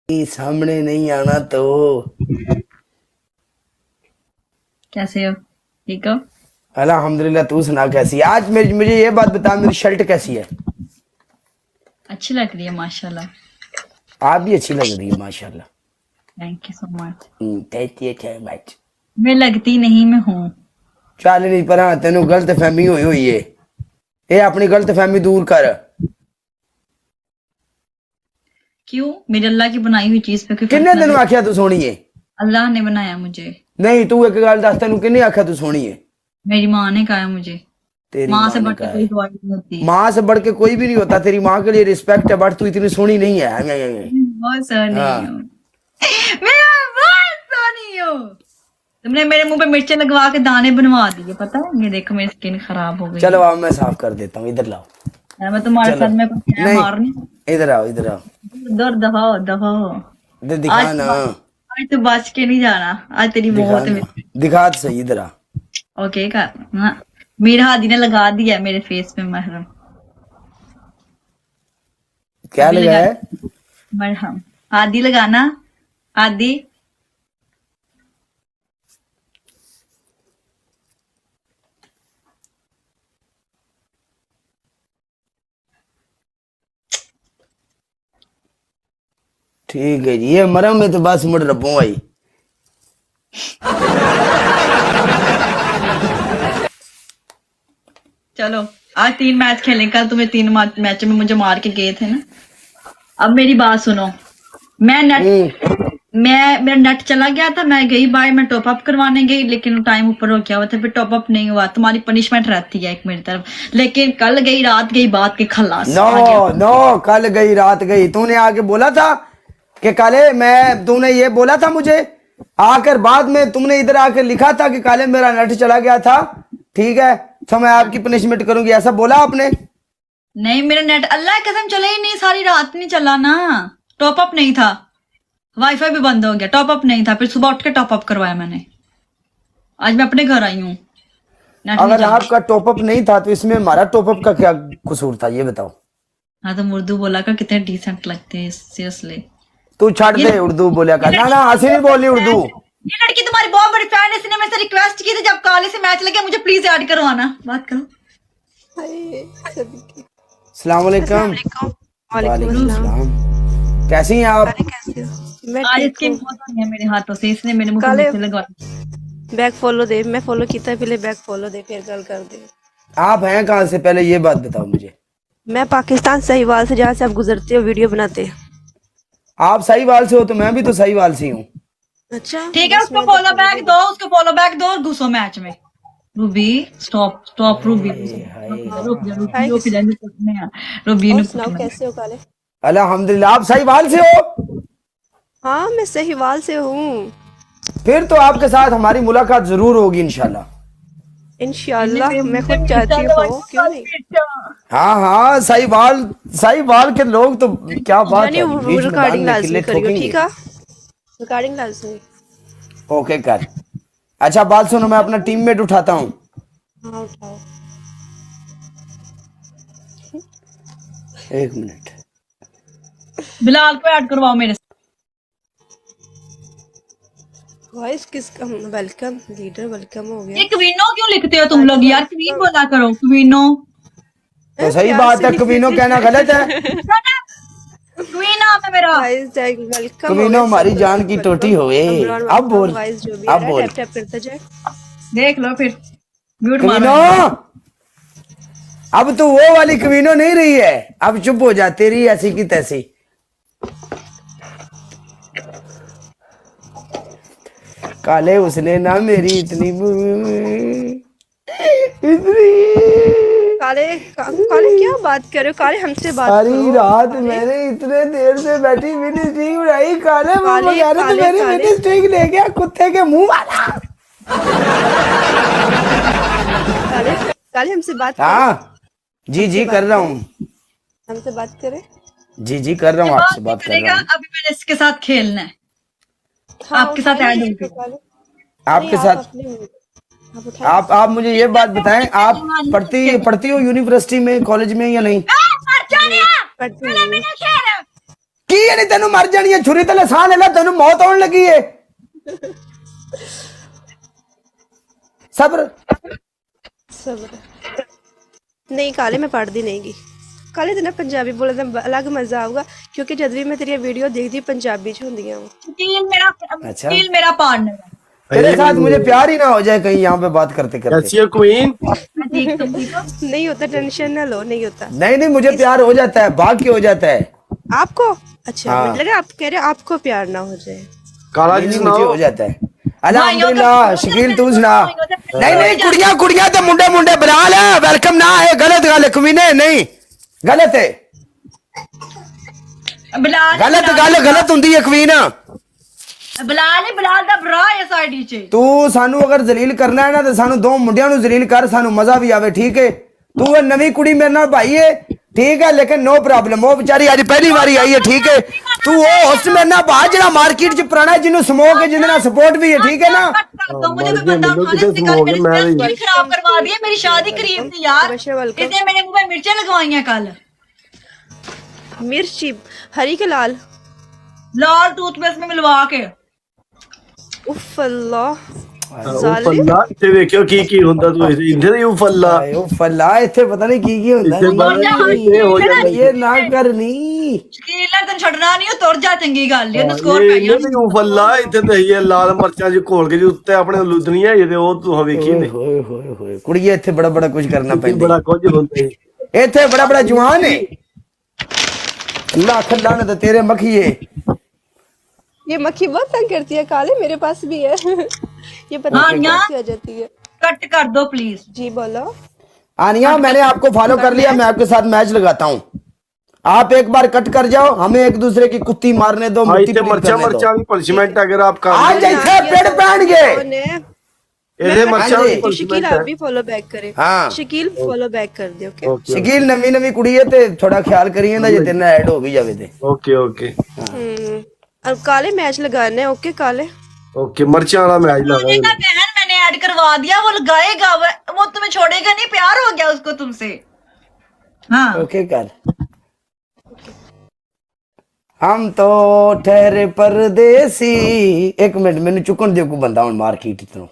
सामने नहीं आना तो। कैसे हो? ठीक हो? अल्हम्दुलिल्लाह, तू सुना कैसी है? आज मुझे ये बात बता, मेरी शर्ट कैसी है? अच्छी लग रही है माशाल्लाह। आप भी अच्छी लग रही है माशाल्लाह। Thank you so much. Thank you so much. मैं लगती नहीं, मैं हूँ। चल नहीं पर तेन गलत फहमी हुई है। ये अपनी गलत फहमी दूर कर। क्यों? मेरे अल्लाह की बनाई हुई चीज पे कोई फर्क किन्ने ना तेन पड़े। आख्या तू सोहनी है? अल्लाह ने बनाया मुझे। नहीं, तू एक गल दस, तेन किन्ने आख्या तू सोहनी है? मेरी माँ ने कहा मुझे। तेरी माँ से माँ ने बढ़ के कहा कोई है? दुआ नहीं होती। माँ से बढ़ के कोई भी नहीं होता। तेरी माँ के लिए रिस्पेक्ट है, बट तू इतनी सोहनी नहीं है। बहुत सोनी हाँ, हूँ। मैं बहुत सोनी हूँ। तुमने मेरे मुंह पे मिर्चें लगवा के दाने बनवा दिए, पता है? ये देखो मेरी स्किन खराब हो गई चलो है। अब मैं साफ कर देता हूँ, इधर लाओ। मैं तुम्हारे चलो, साथ में कुछ है नहीं, मारनी। इधर आओ, इधर आओ। दर दफाओ दफाओ। इधर दिखा ना। आज तो बच के नहीं जाना। आज तेरी दिखा मौत ना, में। दिखा तो सही, इधर आ। ओके का हाँ। मेरा हादी ने लगा दिया है मेरे फेस पे मरहम। क्या अभी लगा लगा। है? मरहम। हादी लगाना। हादी। ठीक है जी, ये मरम में तो बस मुड़ रबू आई। चलो आज 3 मैच खेलें। कल तुम्हें 3 मैच में मुझे मार के गए थे ना। अब मेरी बात सुनो। मैं नेट मेरा नेट चला गया था। मैं गई बाय, मैं टॉप अप करवाने गई, लेकिन टाइम ऊपर हो गया हुआ था। फिर टॉप अप नहीं हुआ। तुम्हारी पनिशमेंट रहती है एक मेरी तरफ। लेकिन कल गई रात गई बात के खल्लास आ गया। नो नो, कल गई रात गई। तूने आके बोला था कि काले, मैं तूने ये बोला था मुझे। आकर बाद में तुमने इधर आकर लिखा था कि काले मेरा नेट चला गया था, ठीक है, तो मैं आपकी पनिशमेंट करूंगी, ऐसा बोला आपने? नहीं, मेरा नेट अल्लाह की कसम चला ही नहीं। सारी रात नहीं चला ना। टॉप अप नहीं था। वाईफाई भी बंद हो गया। टॉप अप नहीं था। फिर सुबह उठ के टॉप अप करवाया मैंने। आज मैं अपने घर आई हूँ। नेट नहीं अगर चला। आपका टॉपअप नहीं था तो इसमें हमारा टॉपअप का क्या कसूर था, ये बताओ। हाँ तुम उर्दू बोला कर कितने डिसेंट लगते हैं सीरियसली। तू छड़ ये दे उर्दू बोलिया ये कर। ना लड़की ना, तुम्हारी हंसी नहीं बहुत बोलनी बड़ी उर्दू। फैन है। ये लड़की तुम्हारी बहुत बड़ी फैन है। इसने मेरे से रिक्वेस्ट की थी जब काले से मैच लगे मुझे प्लीज ऐड करवाना। बात करो। अस्सलाम वालेकुम। वालेकुम वालेकुम अस्सलाम। सलाम। कैसी हैं आप? काले कैसे हो? मैं आज ठीक इसकी हूँ। मौत हुई है मेरे हाथों से। इसने मेरे मुंह पे काले मिर्ची लगवाई। बैक फॉलो दे। मैं फॉलो किया पहले बैक फॉलो दे फिर गल कर दे। आप हैं कहाँ से, पहले ये बात बताओ मुझे। मैं पाकिस्तान सहीवाल से, जहाँ से आप गुजरते हो वीडियो बनाते हैं। आप साहिवाल से हो तो मैं भी तो साहिवाल से हूँ। अच्छा ठीक है, बस उसको मैं तो फॉलो बैक दो। उसको फॉलो बैक दो और घुसो मैच में। Ruby stop stop. रूबी हाय रुक जा रुक हाय। रुक जा कुटने हैं। रूबी और ने सुनाओ कुटना है। कैसे हो काले? अल्हम्दुलिल्लाह। आप साहिवाल से हो? हाँ मैं सहीवाल से हूँ। फिर तो आपके साथ हमारी मुलाकात जरूर होगी इंशाल्लाह। इन्हें इंशाल्लाह मेरे मैं मुंह पे खुद मिर्चा चाहती लगवाई। हूँ, क्यों नहीं। हाँ हाँ, साहिवाल, साहिवाल के लोग तो क्या बात यानी है, बीच मैदान रिकॉर्डिंग में लाजमी किले करियो, ठोकेंगे। ठीक है? रिकॉर्डिंग लाजमी। ओके कर। अच्छा बात सुनो, मैं अपना टीममेट उठाता हूँ। हाँ उठाओ। एक मिनट। बिलाल को ऐड करवाओ मेरे से। वॉइस किसका? वेलकम लीडर वेलकम हो गया। ये क्वीनो क्यों लिखते हो तुम लोग यार? क्वीन बोला करो क्वीनो। तो सही प्यार बात से है, लिख कमीनो देते कहना गलत है? क्वीन नाम है मेरा। वाइस वेलकम हो कमीनो गया हमारी सब। जान की टोटी वेलकम होए। अमरान अब वेलकम। बोल, वाइस जो भी आ अब रहा है बोल। टैप टैप करता जाए। देख लो फिर। म्यूट मारो कमीनो, इनको। अब तो वो वाली कमीनो नहीं रही है। अब चुप हो जा, तेरी ऐसी की तैसी। काले उसने ना मेरी इतनी इतनी काले काले क्या बात कर रहे हो? काले हमसे बात सारी करो। रात काले मैंने इतने देर से बैठी मिनी स्ट्रिंग उड़ाई। काले वो काले बगैर तो काले मेरी काले मिनी स्ट्रिंग ले गया, कुत्ते के मुंह वाला। काले काले हमसे बात करो। हाँ जी हमसे जी बात कर रहा करें। हूँ। हमसे बात करें। जी जी कर रहा ये हूँ, बात आपसे नहीं बात कर रहा करेगा। हूँ। अभी मैंने इसके साथ खेलना है। हाँ आपके साथ उठाए ना ऐड किसी हो को गई। काले। नहीं आपके आप साथ अपने आप उठाए किसी आप को। मुझे ये बात बताएं, आप पढ़ती हो यूनिवर्सिटी में, कॉलेज में या नहीं? नहीं पढ़ती नहीं हूँ। की है नहीं तेन मर जानी है छुरी ते सा ले ला तेन मौत आने लगी है सब्र सब्र नहीं काले मैं पढ़ती नहीं गी काले तेना पंजाबी बोलने का अलग मजा आऊगा क्योंकि जब भी मैं तेरी वीडियो देखती पंजाबी च होंदियां वां। शकील मेरा अच्छा। शकील मेरा पार्टनर है। तेरे साथ मुझे प्यार ही ना हो जाए कहीं यहाँ पे बात करते करते कैसी है क्वीन? ठीक तुम ठीक हो? नहीं होता टेंशन ना लो नहीं होता नहीं नहीं मुझे प्यार हो जाता है भाग्य हो जाता है आपको अच्छा हाँ। मुझे लगा आप कह रहे हो आपको प्यार ना हो जाए काला नहीं जी नहीं, मुझे सुनाओ। हो जाता है अल्हम्दुलिल्लाह शकील तू सुना नहीं नहीं कुड़ियां कुड़ियां ते मुंडे मुंडे बराल है वेलकम ना है गलत गल है कमीने नहीं गलत है बिलाल गलत हुंदी है कवीन बिलाल दा भरा है साइड च तू सानू अगर जलील करना है ना तो सानू दो मुंडियां नु जलील कर सानू मजा भी आवे ठीक है तू ये नवी कुड़ी मेरे नाल भाई है ठीक है लेकिन नो प्रॉब्लम वो बेचारी आज पहली बारी आई है ठीक है तू वो उस मेरे नाल भा जेड़ा मार्केट च पुराना जिन्नु स्मोक है जिंदे नाल सपोर्ट भी है ठीक है ना मुझे कोई बंदा उठाने से कल मेरी स्पेस भी खराब करवा दी है मेरी शादी करीब थी यार इसने मेरे मुंह पे मिर्चें लगवाई कल मिर्ची हरी के लाल लाल टूथपेस्ट में मिलवा के उफ अल्लाह ਉਹ ਫੱਲਾ ਇੱਥੇ ਵੇਖਿਓ ਕੀ ਹੁੰਦਾ ਤੂੰ ਇੱਥੇ ਨਹੀਂ ਉਹ ਫੱਲਾ आए ओ फल्ला इथे पता नहीं की होंदा ਇੱਥੇ ਬਾਹਰ ਇਹ ਹੋ ਜਾਂਦਾ ये ना करनी ਸ਼ਕੀਲ ਨਾਲ ਤੈਨੂੰ ਛੱਡਣਾ ਨਹੀਂ ਉਹ ਤੁਰ ਜਾ ਚੰਗੀ ਗੱਲ ਇਹਨੂੰ ਸਕੋਰ ਇਹ ਪੈ ਗਿਆ ਨਹੀਂ ਉਹ ਫੱਲਾ ਇੱਥੇ ਤੇ ਇਹ ਲਾਲ ਮਰਚਾਂ ਚ ਘੋਲ ਕੇ ਜੀ ਉੱਤੇ ਆਪਣੇ ਲੁੱਦਣੀਆਂ ਇਹਦੇ ਉਹ ਤੂੰ ਵੇਖੀ ਨੇ होए होए होए कुड़िए इथे बड़ा बड़ा कुछ करना ਇੱਥੇ पैंदा ਬੜਾ ਕੁਝ ਹੁੰਦਾ इथे बड़ा बड़ा जवान है अल्लाह खल्ला ने तो तेरे मखिए ये मक्खी बहुत तंग करती है काले मेरे पास भी है ये पता हाँ, नहीं यहाँ? कैसे आ जाती है कट कर दो प्लीज जी बोलो आनिया मैंने आपको फॉलो कर लिया मैं आपके साथ मैच लगाता हूँ आप एक बार कट कर जाओ हमें एक दूसरे की कुत्ती मारने दो ਹਾਂ मुट्ठी ਇੱਥੇ पीट ਮਰਚਾਂ करने दो ਮਰਚਾਂ ਦੀ ਪਨਿਸ਼ਮੈਂਟ ਅਗਰ ਆਪ ਕਰ आज इथे पेड़ पहन गए ने ਇਹਦੇ ਮਰਚਾਂ ਦੀ शकील punishment आप है। भी फॉलो बैक करें हाँ शकील फॉलो बैक कर दे ओके ओके शकील नवी नवी कुड़ी है ते थोड़ा ख्याल करिए ना जे तेरे नाल ऐड हो भी जावे ते ओके ओके अब काले मैच लगाने हैं ओके काले ओके मर्चां वाला मैच लगा बोलेगा बहन मैंने ऐड करवा दिया वो लगाएगा वो तुम्हें छोड़ेगा नहीं प्यार हो गया उसको तुमसे हाँ ओके कर हम तो ठहरे परदेसी एक मिनट मैंने चुकन दे को बंदा हुन मार्केट तो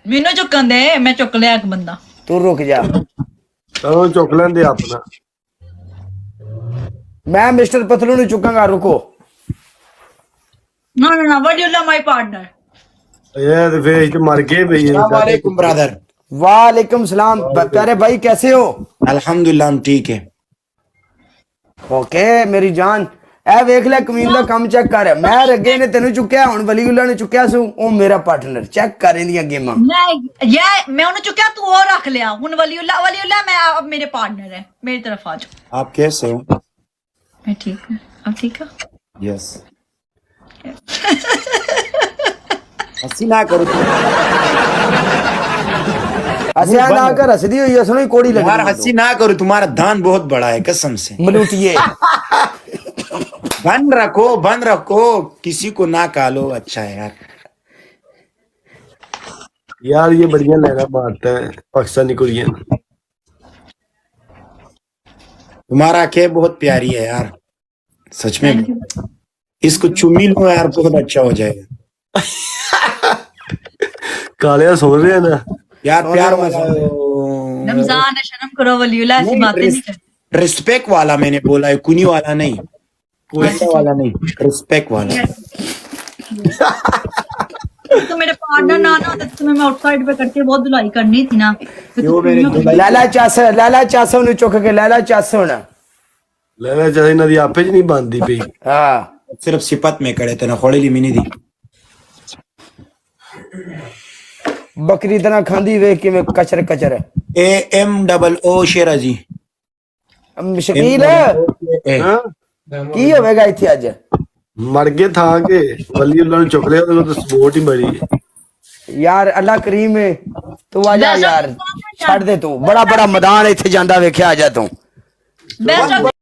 मैनू चुकन दे मैं चुक लिया एक बंदा तू रुक जा चलो चुक लेंदे अपना मैं मिस्टर पतलू नु चुकांगा रुको ना ना ना वडीउल्ला माय पार्टनर ਇਹ ਤੇ ਫੇਰ ਇੱਥੇ ਮਰ ਗਏ ਬਈ वालेकुम ब्रदर वालेकुम सलाम प्यारे भाई कैसे हो अल्हम्दुलिल्लाह हम ठीक है ओके मेरी जान ए वेख ले कमीन दा काम चेक कर मैं अगे ने तेनु चुक्या हुन वलीउल्ला ने चुक्या सु ओ मेरा पार्टनर चेक कर इंदियां गेमां मैं उन्हें चुका तू और रख लिया हुन वलीउल्ला मैं अब मेरे पार्टनर है मेरी तरफ आ जाओ आप कैसे हो मैं ठीक हूँ अब ठीक है यस हंसी ना करो हसिया ना कर हसदी हुई है सुनो कोड़ी लगी तुम्हारा हंसी ना करो तुम्हारा दान बहुत बड़ा है कसम से मलूटिए बंद रखो किसी को ना कालो अच्छा है यार यार ये बढ़िया लहरा मारता है पाकिस्तानी कुड़ियां तुम्हारा आंखें बहुत प्यारी है यार सच में इसको चुम्मी लो यार बहुत अच्छा हो जाएगा कालिया सुन रहे हैं ना यार प्यार वाला रमजान है शर्म करो वलीउल्ला ऐसी बातें नहीं कर रिस्पेक्ट वाला मैंने बोला है कुनी वाला नहीं पैसा वाला नहीं रिस्पेक्ट वाला तो मेरे पार्टनर ना ना होते तो तुम्हें मैं आउटसाइड पे करके बहुत धुलाई करनी थी ना क्यों मेरे लाला चासो नु चुक के लाला चासो ना लहरा चाहे इन्हां दी आपे च नहीं बनदी पई हां सिर्फ सिपत में करे थे ना खोली ली मिनी दी बकरी तरह खांदी वेख के मैं कचर कचर AMOO शेरा जी शकील हां की होवेगा इथे आज मर गए था के वली उल्लाह ने चुक लिया तो सपोर्ट ही बड़ी है यार अल्लाह करीम है तू आजा यार छड़ दे तू बड़ा बड़ा मैदान इथे जांदा वेख्या आजा तू बेस्ट